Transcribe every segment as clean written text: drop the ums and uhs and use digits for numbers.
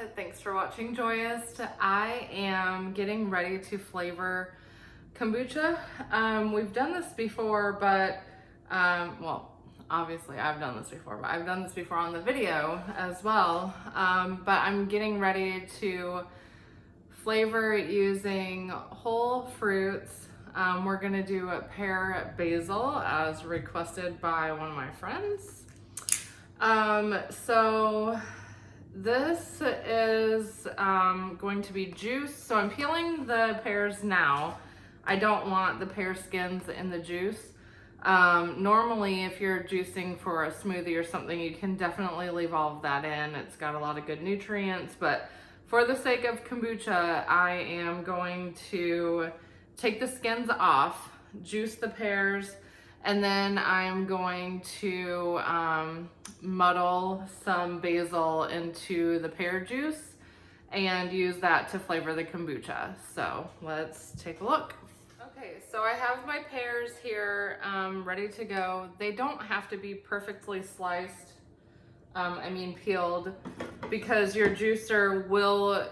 thanks for watching Jōy-ist. I am getting ready to flavor kombucha. We've done this before, but, well, obviously I've done this before, but I've done this before on the video as well. But I'm getting ready to flavor it using whole fruits. We're gonna do a pear basil as requested by one of my friends. So this is going to be juice. So I'm peeling the pears now. I don't want the pear skins in the juice. Normally, if you're juicing for a smoothie or something, you can definitely leave all of that in. It's got a lot of good nutrients, but for the sake of kombucha, I am going to take the skins off, juice the pears, and then I'm going to muddle some basil into the pear juice and use that to flavor the kombucha. So let's take a look. Okay, so I have my pears here ready to go. They don't have to be perfectly sliced, peeled, because your juicer will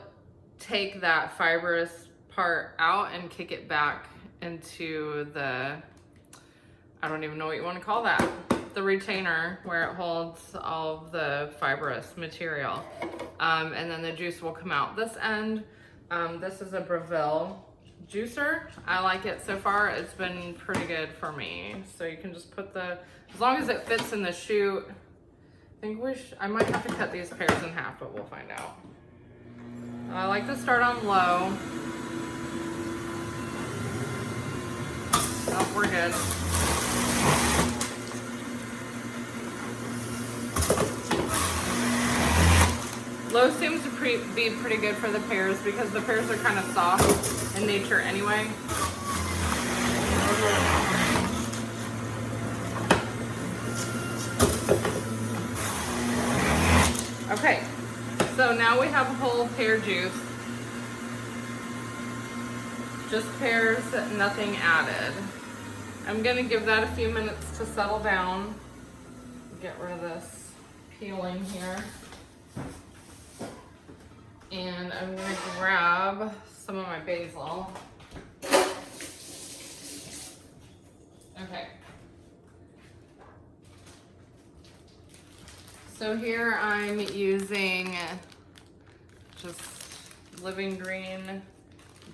take that fibrous part out and kick it back into the, I don't even know what you want to call that, the retainer where it holds all of the fibrous material. And then the juice will come out this end. This is a Breville juicer. I like it so far. It's been pretty good for me. So you can just put as long as it fits in the chute. I might have to cut these pears in half, but we'll find out. I like to start on low. Oh, we're good. Low seems to be pretty good for the pears because the pears are kind of soft in nature anyway. Okay, so now we have whole pear juice. Just pears, nothing added. I'm gonna give that a few minutes to settle down. Get rid of this peeling here. And I'm gonna grab some of my basil. Okay. So here I'm using just living green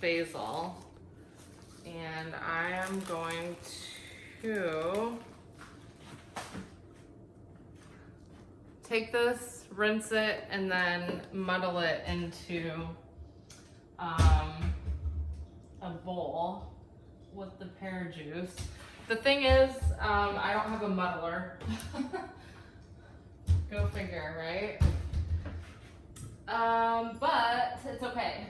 basil. And I am going to take this, rinse it, and then muddle it into a bowl with the pear juice. The thing is, I don't have a muddler. Go figure, right? But it's okay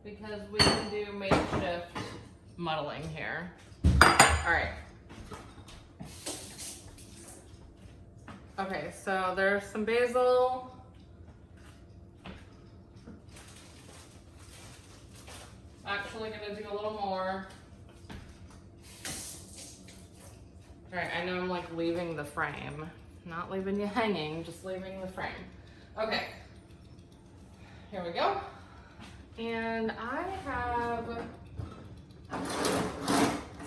because we can do makeshift muddling here. All right. Okay, so there's some basil. Actually gonna do a little more. All right, I know I'm like leaving the frame. Not leaving you hanging, just leaving the frame. Okay, here we go. And I have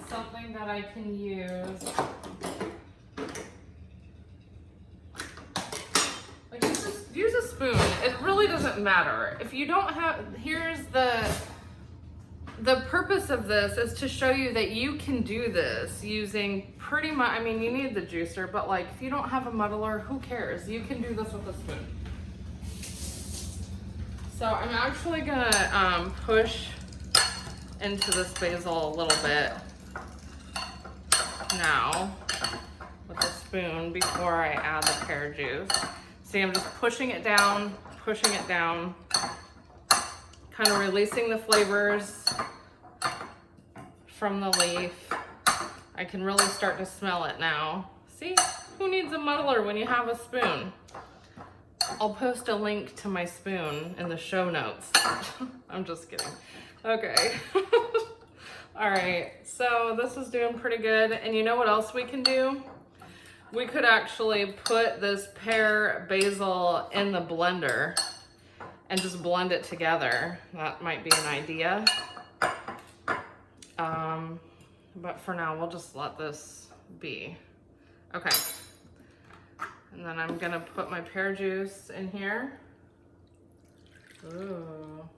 something that I can use. Like just use a spoon. It really doesn't matter. If you don't have, here's the purpose of this is to show you that you can do this using pretty much, you need the juicer, but like if you don't have a muddler, who cares? You can do this with a spoon. So I'm actually gonna push into this basil a little bit now with a spoon before I add the pear juice. See, I'm just pushing it down, kind of releasing the flavors from the leaf. I can really start to smell it now. See, who needs a muddler when you have a spoon? I'll post a link to my spoon in the show notes. I'm just kidding. Okay. All right, so this is doing pretty good. And you know what else we can do? We could actually put this pear basil in the blender and just blend it together. That might be an idea. But for now, we'll just let this be. Okay. And then I'm gonna put my pear juice in here. Ooh.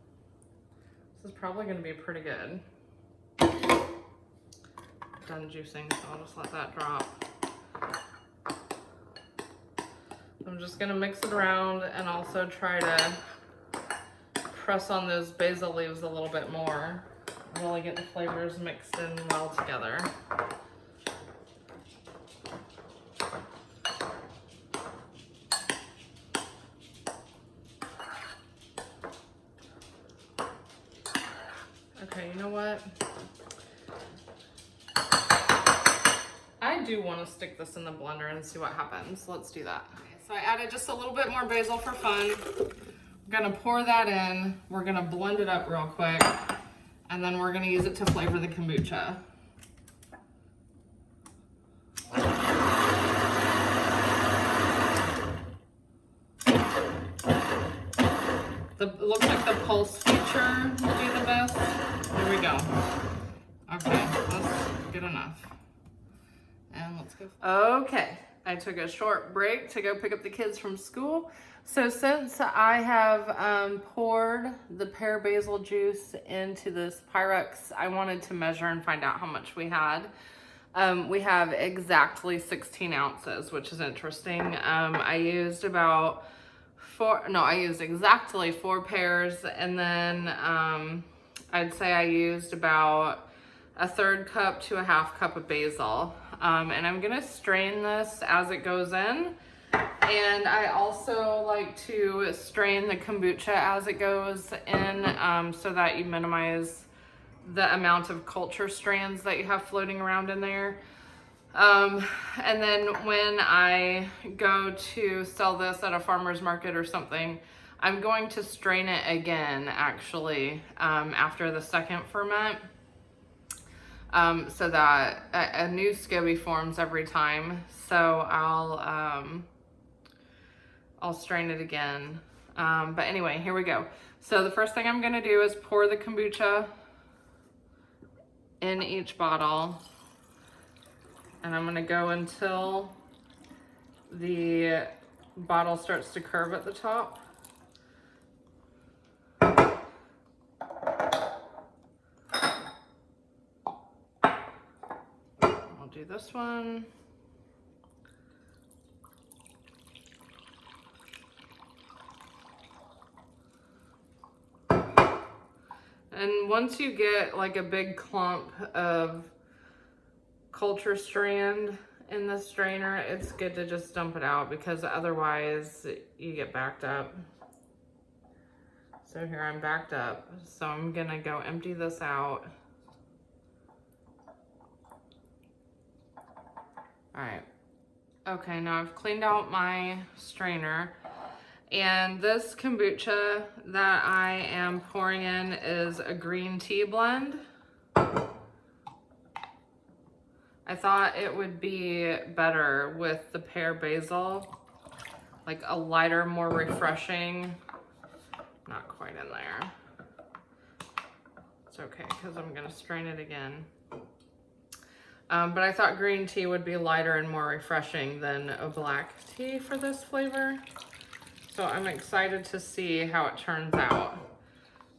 This is probably gonna be pretty good. Done juicing, so I'll just let that drop. I'm just gonna mix it around and also try to press on those basil leaves a little bit more. Really get the flavors mixed in well together. Okay, you know what? I do want to stick this in the blender and see what happens. Let's do that. Okay, so I added just a little bit more basil for fun. I'm gonna pour that in. We're gonna blend it up real quick, and then we're gonna use it to flavor the kombucha. It looks like the pulse feature will be the best. Here we go. Okay, that's good enough. And let's go. Okay, I took a short break to go pick up the kids from school. So since I have poured the pear basil juice into this Pyrex, I wanted to measure and find out how much we had. We have exactly 16 ounces, which is interesting. I used exactly 4 pears, and then I'd say I used about a 1/3 cup to a 1/2 cup of basil. And I'm gonna strain this as it goes in. And I also like to strain the kombucha as it goes in, so that you minimize the amount of culture strands that you have floating around in there. And then when I go to sell this at a farmer's market or something, I'm going to strain it again, actually, after the second ferment, so that a new SCOBY forms every time. So I'll strain it again. But anyway, here we go. So the first thing I'm gonna do is pour the kombucha in each bottle. And I'm gonna go until the bottle starts to curve at the top. I'll do this one. And once you get like a big clump of culture strand in the strainer, it's good to just dump it out, because otherwise you get backed up. So here I'm backed up. So I'm gonna go empty this out. All right. Okay, now I've cleaned out my strainer. And this kombucha that I am pouring in is a green tea blend. I thought it would be better with the pear basil, like a lighter, more refreshing. Not quite in there. It's okay, because I'm gonna strain it again. But I thought green tea would be lighter and more refreshing than a black tea for this flavor. So I'm excited to see how it turns out.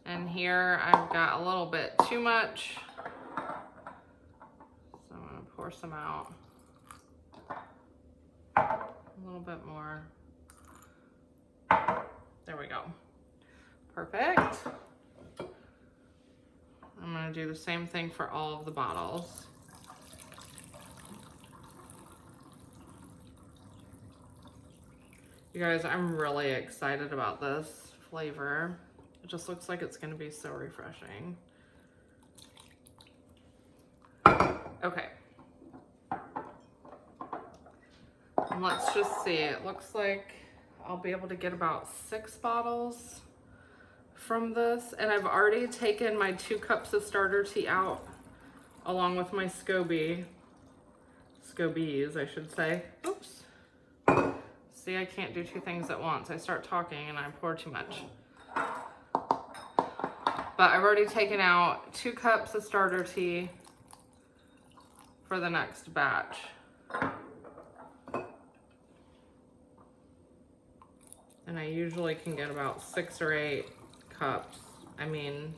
And here I've got a little bit too much. So I'm gonna pour some out. A little bit more. There we go. Perfect. I'm gonna do the same thing for all of the bottles. You guys, I'm really excited about this flavor. It just looks like it's gonna be so refreshing. Okay. And let's just see, it looks like I'll be able to get about 6 bottles from this. And I've already taken my 2 cups of starter tea out, along with my SCOBYs, I should say. Oops. See, I can't do 2 things at once. I start talking and I pour too much. But I've already taken out 2 cups of starter tea for the next batch. And I usually can get about 6 or 8 cups. I mean,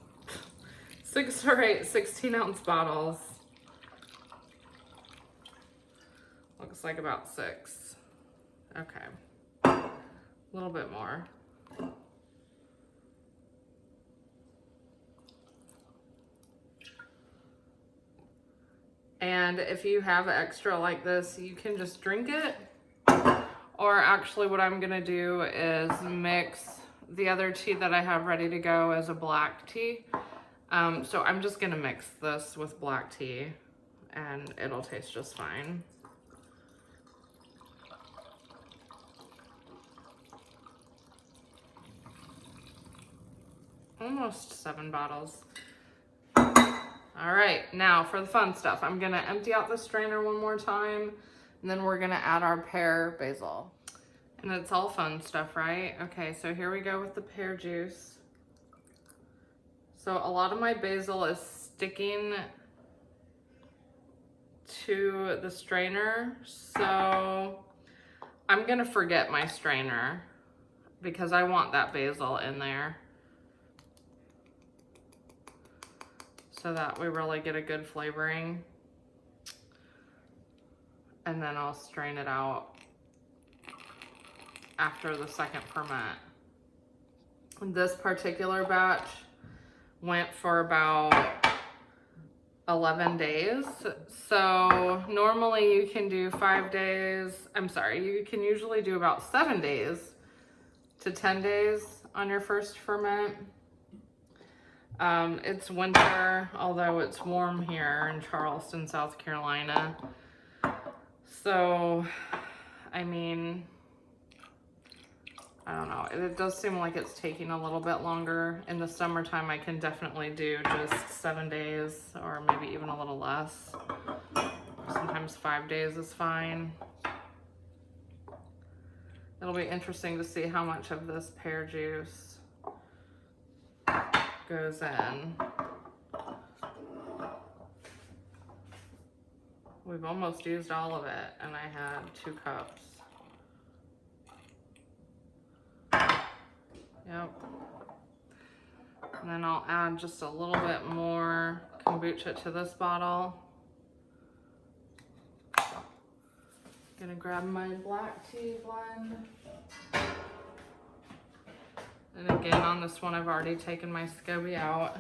6 or 8 16-ounce bottles. Looks like about 6. Okay. A little bit more. And if you have extra like this, you can just drink it. Or actually what I'm gonna do is mix the other tea that I have ready to go as a black tea. So I'm just gonna mix this with black tea and it'll taste just fine. Almost 7 bottles. All right, now for the fun stuff. I'm gonna empty out the strainer one more time, and then we're gonna add our pear basil. And it's all fun stuff, right? Okay, so here we go with the pear juice. So a lot of my basil is sticking to the strainer, so I'm gonna forget my strainer because I want that basil in there so that we really get a good flavoring. And then I'll strain it out after the second ferment. This particular batch went for about 11 days. So normally you can do 5 days. I'm sorry, you can usually do about 7 days to 10 days on your first ferment. It's winter, although it's warm here in Charleston, South Carolina. So, I mean, I don't know. It does seem like it's taking a little bit longer. In the summertime, I can definitely do just 7 days or maybe even a little less. Sometimes 5 days is fine. It'll be interesting to see how much of this pear juice goes in. We've almost used all of it, and I had 2 cups. Yep. And then I'll add just a little bit more kombucha to this bottle. Gonna grab my black tea blend. And again, on this one, I've already taken my SCOBY out.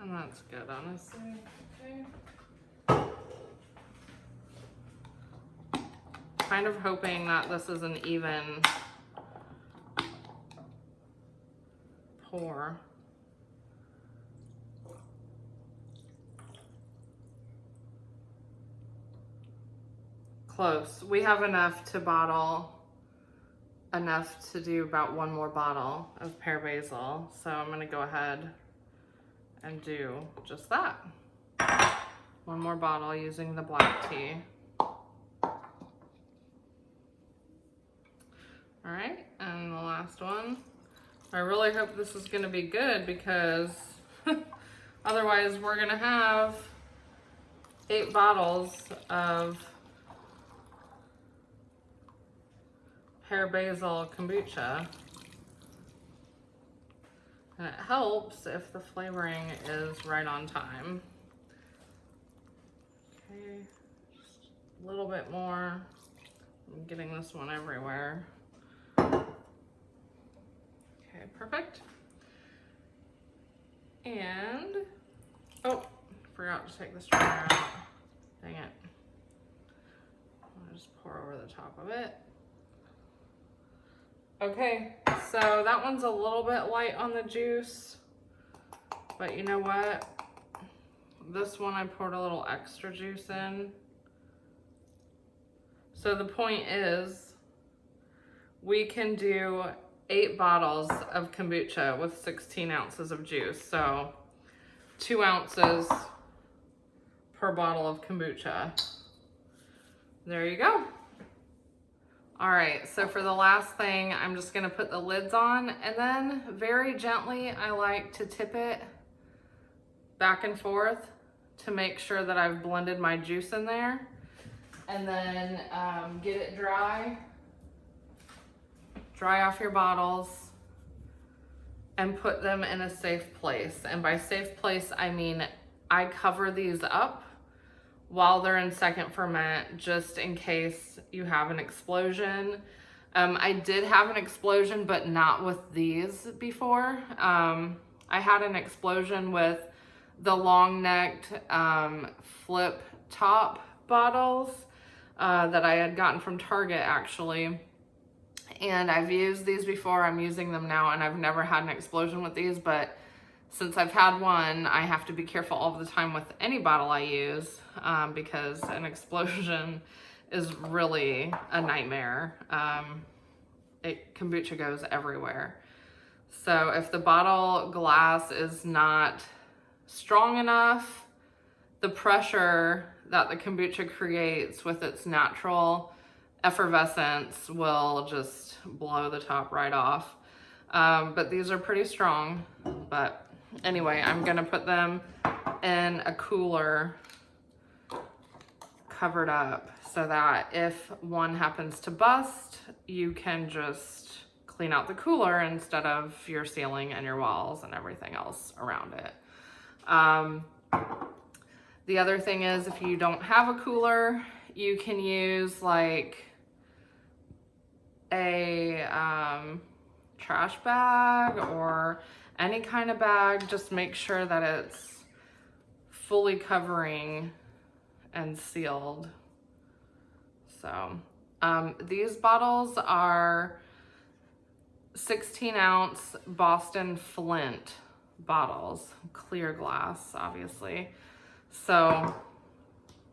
And that's good, honestly. Okay. Kind of hoping that this is an even pour. Close. We have enough to bottle, enough to do about 1 more bottle of pear basil. So I'm gonna go ahead and do just that. 1 more bottle using the black tea. All right, and the last one. I really hope this is gonna be good because otherwise we're gonna have 8 bottles of pear basil kombucha. And it helps if the flavoring is right on time. Okay, just a little bit more. I'm getting this one everywhere. Okay, perfect. And, oh, forgot to take the strainer out. Dang it. I'll just pour over the top of it. Okay, so that one's a little bit light on the juice, but you know what? This one I poured a little extra juice in. So the point is, we can do 8 bottles of kombucha with 16 ounces of juice. So 2 ounces per bottle of kombucha. There you go. All right, so for the last thing, I'm just gonna put the lids on, and then very gently, I like to tip it back and forth to make sure that I've blended my juice in there. And then get it dry. Dry off your bottles and put them in a safe place. And by safe place, I mean I cover these up while they're in second ferment, just in case you have an explosion. I did have an explosion, but not with these before. I had an explosion with the long-necked flip top bottles that I had gotten from Target, actually. And I've used these before, I'm using them now, and I've never had an explosion with these, but since I've had one, I have to be careful all the time with any bottle I use because an is really a nightmare. Kombucha goes everywhere. So if the bottle glass is not strong enough, the pressure that the kombucha creates with its natural effervescence will just blow the top right off. But these are pretty strong. But anyway, I'm gonna put them in a cooler covered up so that if one happens to bust, you can just clean out the cooler instead of your ceiling and your walls and everything else around it. The other thing is, if you don't have a cooler, you can use like a trash bag or any kind of bag. Just make sure that it's fully covering and sealed. So these bottles are 16-ounce Boston Flint bottles, clear glass, obviously. So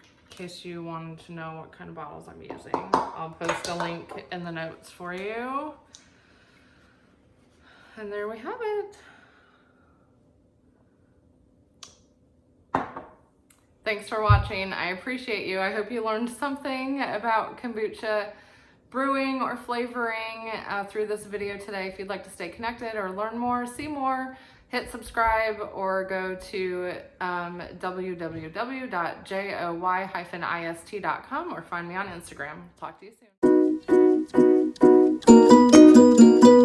in case you wanted to know what kind of bottles I'm using, I'll post a link in the notes for you. And there we have it. Thanks for watching. I appreciate you. I hope you learned something about kombucha brewing or flavoring through this video today. If you'd like to stay connected or learn more, see more, hit subscribe or go to www.joy-ist.com or find me on Instagram. Talk to you soon.